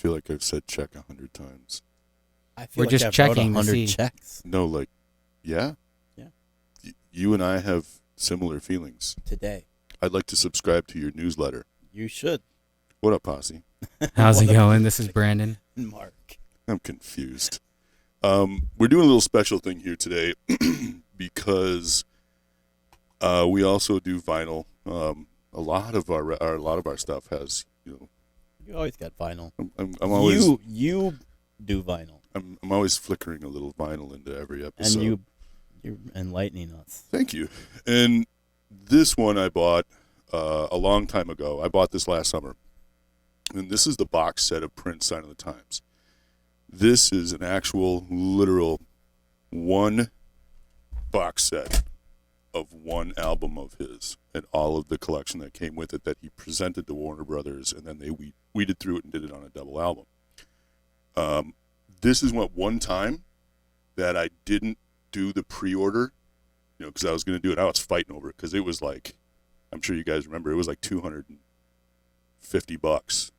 feel like I've said check 100 times. I feel We're like just I've checking wrote to 100 see. checks No, like, yeah? Yeah. You and I have similar feelings. today. I'd like to subscribe to your newsletter. You should. What up, Posse? How's it What up, going? This is Brandon. Mark. I'm confused. We're doing a little special thing here today because we also do vinyl. A lot of our stuff has, You always got vinyl. I'm always You do vinyl, I'm always flickering a little vinyl into every episode. and you're enlightening us. Thank you. And this one I bought a long time ago. I bought this last summer. And this is the box set of Prince Sign of the Times. This is an actual, literal one box set of one album of his and all of the collection that came with it that he presented to Warner Brothers, and then they weeded through it and did it on a double album. This is one time that I didn't do the pre-order, because I was going to do it. I was fighting over it because it was like, I'm sure you guys remember, it was like $250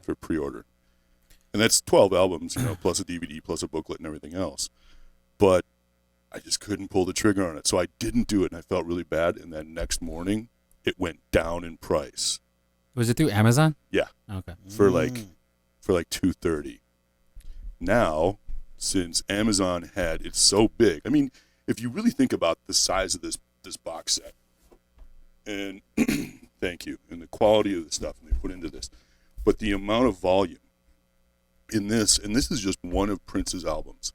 for pre-order. And that's 12 albums, plus a DVD, plus a booklet and everything else. But I just couldn't pull the trigger on it. So I didn't do it, and I felt really bad. And then next morning, it went down in price. Was it through Amazon? Yeah. Okay. For like $230. Now, since Amazon it's so big. I mean, if you really think about the size of this box set, and thank you, and the quality of the stuff they put into this, but the amount of volume in this, and this is just one of Prince's albums.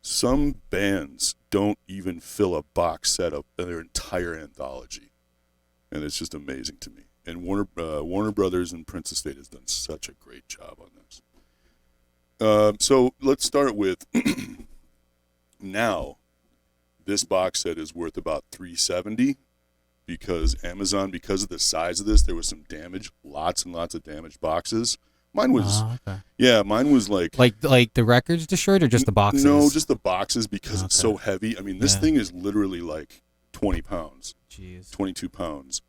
Some bands don't even fill a box set of their entire anthology, and it's just amazing to me. And Warner Brothers and Prince Estate has done such a great job on this. So let's start with now. This box set is worth about $370 because Amazon, because of the size of this, there was some damage, lots and lots of damaged boxes. Mine was, mine was like the records destroyed or just the boxes? No, just the boxes because it's so heavy. I mean, this thing is literally like 20 pounds, Jeez. 22 pounds.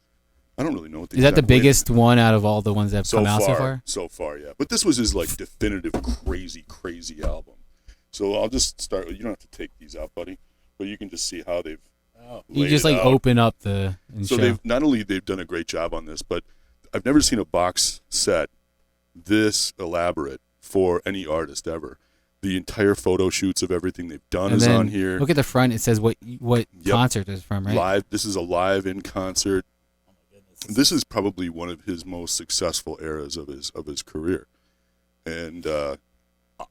I don't really know what the Is that the exact weight biggest one out of all the ones that have come out so far? So far, yeah. But this was his like definitive crazy album. So I'll just start. You don't have to take these out, buddy, but you can just see how they've. You just like open up and so show. they've not only they've done a great job on this, but I've never seen a box set this elaborate for any artist ever. The entire photo shoots of everything they've done is on here. Look at the front. It says what concert is from, right? Live. This is a live in concert. This is probably one of his most successful eras of his career, and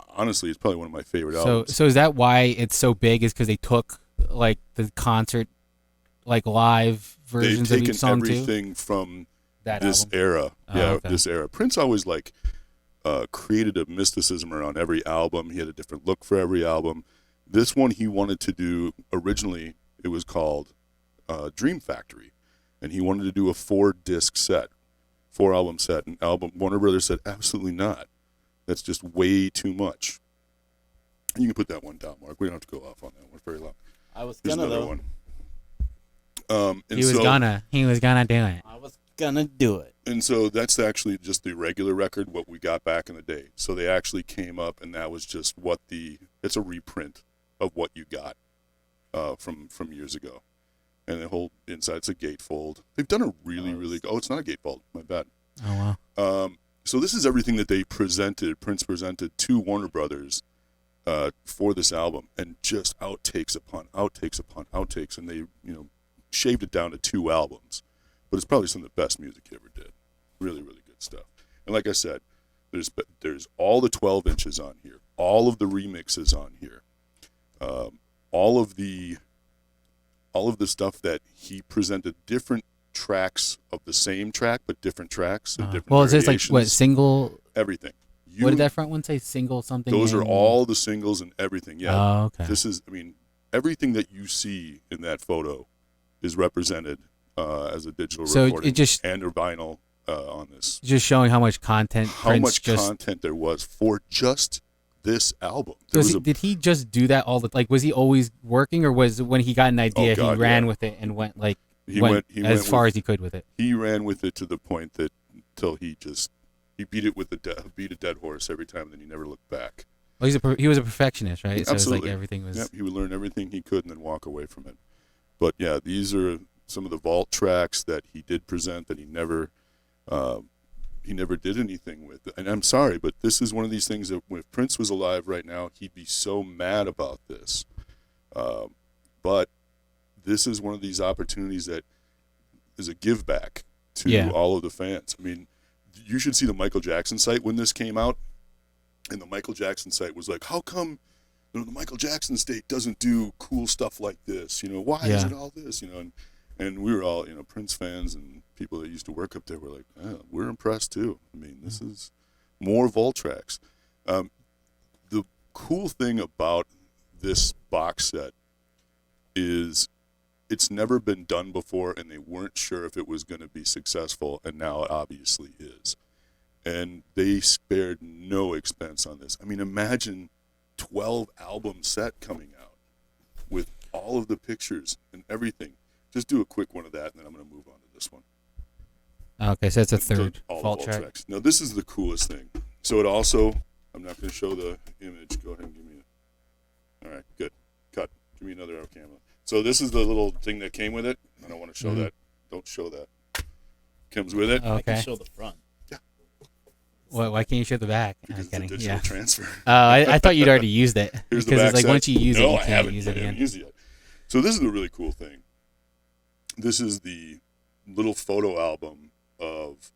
honestly, it's probably one of my favorite albums. So is that why it's so big? Is because they took like the concert, like live versions of each song They've taken everything from that this album? era. Oh, okay. This era. Prince always created a mysticism around every album. He had a different look for every album. This one he wanted to do originally. It was called Dream Factory. And he wanted to do a 4-disc set, 4-album set. And Warner Brothers said, absolutely not. That's just way too much. And you can put that one down, Mark. We don't have to go off on that one very long. I was There's gonna another though. one. He was gonna do it. I was gonna do it. And so that's actually just the regular record, what we got back in the day. So they actually came up, and that was just it's a reprint of what you got from years ago. And the whole inside's a gatefold. They've done a really it's not a gatefold, my bad. Oh, wow. So this is everything that Prince presented to Warner Brothers for this album, and just outtakes upon outtakes upon outtakes, and they shaved it down to 2 albums. But it's probably some of the best music he ever did. Really, really good stuff. And like I said, there's all the 12 inches on here, all of the remixes on here, all of the stuff that he presented, different tracks of the same track, but different tracks and different is this like what single? Everything. What did that front one say? Single something? Those are all the singles and everything. Yeah. Oh, okay. This is, everything that you see in that photo is represented as a digital recording and a vinyl on this. Just showing how much content. Content there was for just this album. Did he just do that all the was he always working, or was when he got an idea he ran with it and went as far as he could with it? He ran with it to the point that till he just He beat it with beat a dead horse every time, and then he never looked back. Well, he was a perfectionist, right? So it's like Absolutely. everything was. Yep, he would learn everything he could and then walk away from it. But yeah, these are some of the vault tracks that he did present that he never did anything with. And I'm sorry, but this is one of these things that if Prince was alive right now, he'd be so mad about this. But this is one of these opportunities that is a give back to all of the fans. I mean, you should see the Michael Jackson site when this came out. And the Michael Jackson site was like, how come the Michael Jackson state doesn't do cool stuff like this? Why is it all this? And we were all, Prince fans and people that used to work up there were like, we're impressed too. I mean, this is more vault tracks. The cool thing about this box set is it's never been done before, and they weren't sure if it was going to be successful, and now it obviously is. And they spared no expense on this. I mean, imagine 12 album set coming out with all of the pictures and everything. Just do a quick one of that, and then I'm going to move on to this one. Okay, so it's a third All vault the track. tracks. Now, this is the coolest thing. So it also, I'm not going to show the image. Go ahead and give me all right, good. Cut. Give me another camera. So this is the little thing that came with it. I don't want to show that. Don't show that. Comes with it. I Okay. can show the front. Why can't you show the back? Because I'm it's a kidding. digital transfer. I thought you'd already used it. Here's the Because back it's like side. once you use it, No, you I can't haven't. use I it haven't again. used it yet. So this is the really cool thing. This is the little photo album of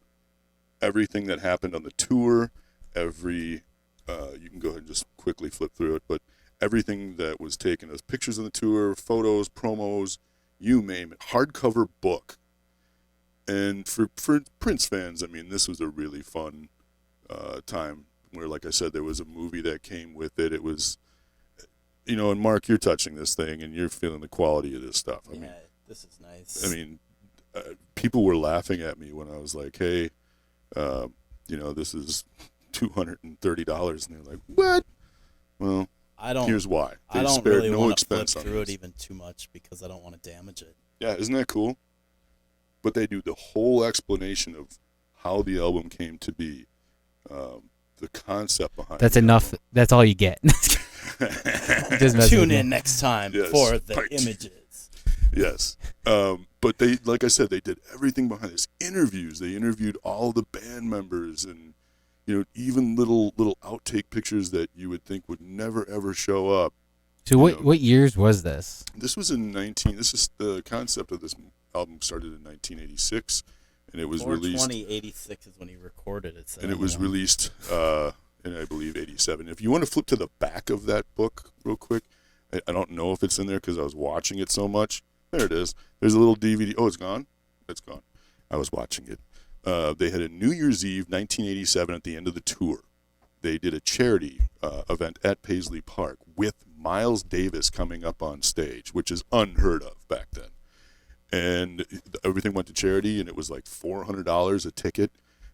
everything that happened on the tour. You can go ahead and just quickly flip through it, but everything that was taken as pictures of the tour, photos, promos, you name it, hardcover book. And for Prince fans, I mean, this was a really fun time where, like I said, there was a movie that came with it. It was, and Mark, you're touching this thing and you're feeling the quality of this stuff. I mean, This is nice. I mean, people were laughing at me when I was like, hey, this is $230. And they're like, what? Well, here's why. They I don't spared really no want to flip expense on through this. it even too much because I don't want to damage it. Yeah, isn't that cool? But they do the whole explanation of how the album came to be, the concept behind That's the enough. album. That's all you get. Just messing Tune with in you. next time Yes, for the right. images. Yes. But they, like I said, they did everything behind this. Interviews. They interviewed all the band members and, even little outtake pictures that you would think would never, ever show up. So what years was this? This was this is the concept of this album started in 1986, and it was released. 2086 is when he recorded it. So And it was released in, I believe, 87. If you want to flip to the back of that book real quick, I don't know if it's in there because I was watching it so much. There it is. There's a little DVD. Oh, it's gone? It's gone. I was watching it. They had a New Year's Eve, 1987, at the end of the tour. They did a charity event at Paisley Park with Miles Davis coming up on stage, which is unheard of back then. And everything went to charity, and it was like $400 a ticket.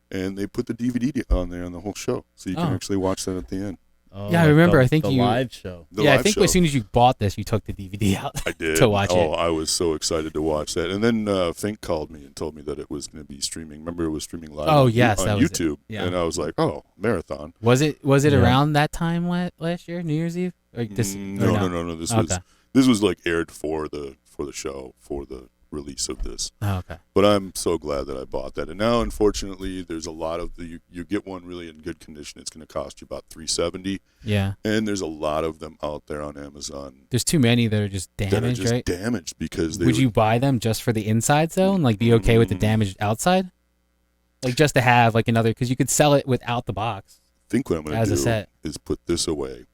And they put the DVD on there on the whole show, so you can actually watch that at the end. Oh, Yeah, I remember, I think the you- live show. I live think show. as soon as you bought this, you took the DVD out I did. to watch it. I was so excited to watch that. And then Fink called me and told me that it was going to be streaming. Remember, it was streaming live Oh, on, yes, on that was it. YouTube. Yeah. And I was like, oh, marathon. Was it Yeah. around that time last year, New Year's Eve? Or this, or No. This was like aired for the show, for the release of this. Oh, okay. But I'm so glad that I bought that. And now, unfortunately, there's a lot of you get one really in good condition. It's going to cost you about $370, Yeah. and there's a lot of them out there on Amazon There's too many that are just damaged, that are just right? damaged because they Would were- you buy them just for the insides though, and like be okay with the damaged outside? Like just to have like another, because you could sell it without the box. think what I'm going as to a do set. is put this away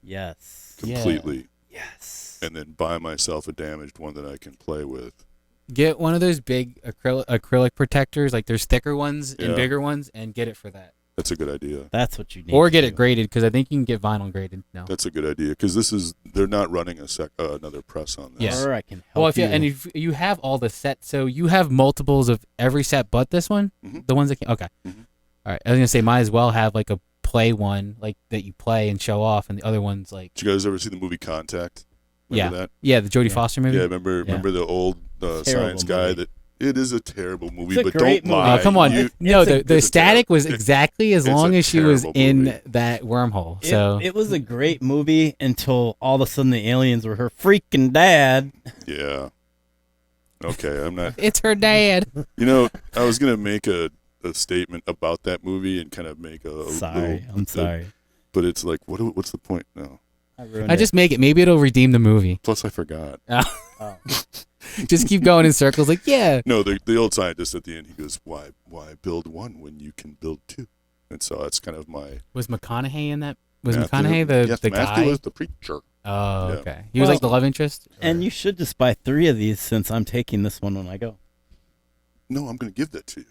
Yes. completely, Yes. and then buy myself a damaged one that I can play with. Get one of those big acrylic protectors, like there's thicker ones Yeah. and bigger ones, and get it for that. That's a good idea. That's what you need. Or to get do. it graded, because I think you can get vinyl graded now. That's a good idea because they're not running another press on this. Yeah. Or I can help Well, if you have all the sets, so you have multiples of every set but this one, Mhm. the ones that can, okay. Mhm. All right, I was gonna say might as well have like a play one, like that you play and show off, and the other ones like Did you guys ever see the movie Contact? Remember that? yeah, the Jodie Yeah. Foster movie. Yeah, remember the old Terrible science guy movie. that It is a terrible movie, It's a but great don't movie. lie. Oh, come on. You- No, it's a- the it's a static terrible- was exactly as it's long a as she was terrible in movie. that wormhole. So It was a great movie until all of a sudden the aliens were her freaking dad. yeah. Okay, I'm not. it's her dad. You know, I was gonna make a statement about that movie and kind of make a Sorry, little, I'm sorry. but it's like, what's the point? No. I ruined I it. just make it. Maybe it'll redeem the movie. Plus, I forgot. Oh. Just keep going in circles. Like, yeah. No, the old scientist at the end, he goes, "Why build one when you can build two?" And so that's kind of my. Was McConaughey in that? Was Matthew- McConaughey the yes, the Matthew guy? was the preacher. Oh, Yeah. okay. He was like the Well, love interest. And you should just buy 3 of these since I'm taking this one when I go. No, I'm going to give that to you.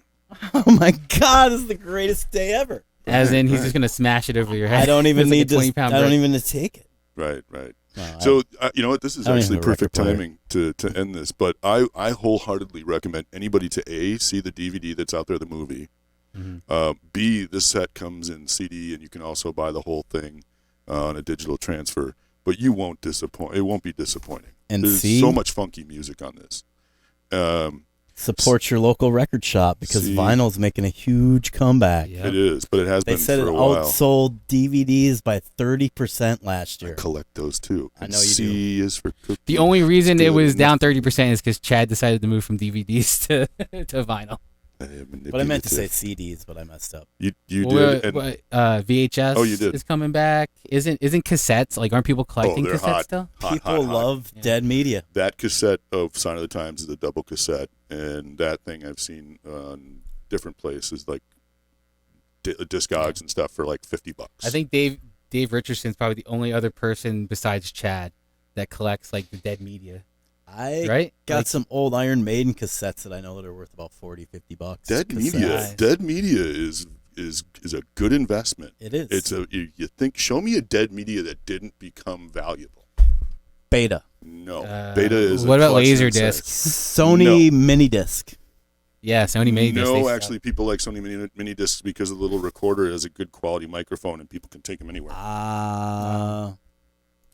Oh my God, this is the greatest day ever. As in, he's Right. just gonna smash it over your head. I don't even It's like a need to. 20-pound I don't brick. even need to take it. Right, right. No, So you know what? This is I don't even actually have a record perfect player. timing to end this. But I wholeheartedly recommend anybody to see the DVD that's out there, the movie. Mhm. B, this set comes in CD, and you can also buy the whole thing on a digital transfer. But you won't disappoint. It won't be disappointing. And There's C, so much funky music on this. support your local record shop because C. vinyl's making a huge comeback. Yeah. It is, but it has They been said for it a while. outsold DVDs by 30% last I year. collect those too. I And know you C is for cookies. The only reason It's it good, was isn't down 30% is because Chad decided to move from DVDs to vinyl. But I meant to say CDs, but I messed up. you Well, did. And, VHS Oh, you did. is coming back. Isn't cassettes? Like, aren't people collecting they're cassettes hot. still? hot, People hot, hot. love Yeah. dead media. That cassette of Sign of the Times is a double cassette, and that thing I've seen on different places like Discogs and stuff for like $50. I think Dave Richardson's probably the only other person besides Chad that collects like the dead media, I right? got Like, some old Iron Maiden cassettes that I know that are worth about $40-$50. Dead media. Cassettes. Dead media is a good investment. It is. It's you think show me a dead media that didn't become valuable. Beta. No, Beta is. What a about collection Laserdisc? Sony mini disc. Yeah, Sony made this. No, They- actually, people like Sony mini discs because the little recorder has a good quality microphone and people can take them anywhere.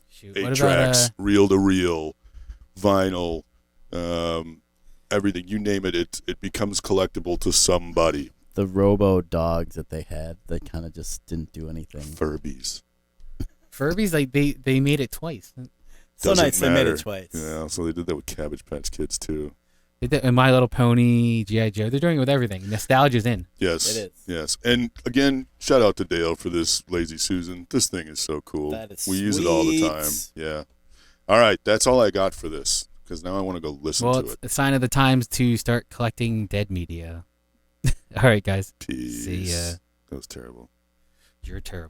Shoot. 8 What about tracks, reel to reel, vinyl, everything. You name it, it becomes collectible to somebody. the Robo dogs that they had that kind of just didn't do anything. Furbies. Furbies? Like they made it twice. So Doesn't nice they made matter. it twice. Yeah, so they did that with Cabbage Patch Kids too. They did, and My Little Pony, G.I. Joe. They're doing it with everything. Nostalgia's in. Yes. It is. Yes. And again, shout out to Dale for this Lazy Susan. This thing is so cool. That is we use it all the sweet. time. Yeah. All right, that's all I got for this because now I want to go listen Well, to it's it. a sign of the times to start collecting dead media. All right, guys. Peace. See ya. That was terrible. You're terrible.